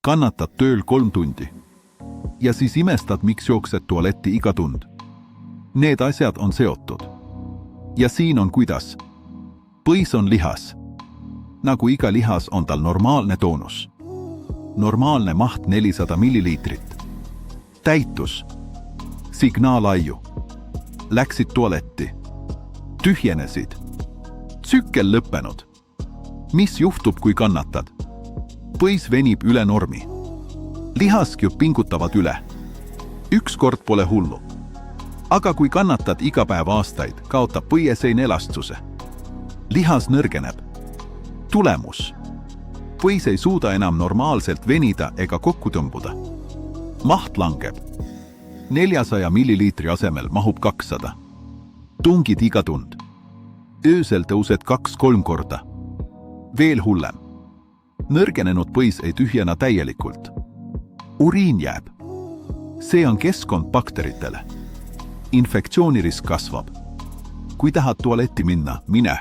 kannatad tööl 3 tundi. Ja siis imestad, miks jooksed tualetti iga tund. Need asjad on seotud. Ja siin on kuidas. Põis on lihas. Nagu iga lihas on tal normaalne toonus. Normaalne maht 400 milliliitrit. Täitus. Signaalaiu. Läksid tualetti. Tühjenesid. Tsükkel lõppenud. Mis juhtub, kui kannatad? Põis venib üle normi. Lihaskjud pingutavad üle. Ükskord pole hullu. Aga kui kannatad iga päev aastaid, kaotab põiesein elastsuse. Lihas nõrgeneb. Tulemus. Põis ei suuda enam normaalselt venida ega kokku tõmbuda. Maht langeb. 400 milliliitri asemel mahub 200. Tungid iga tund. Öösel tõused 2-3 korda. Veel hullem. Nõrgenenud põis ei tühjena täielikult. Uriin jääb. See on keskkond bakteritele. Infektsioonirisk kasvab. Kui tahad tualetti minna, mine.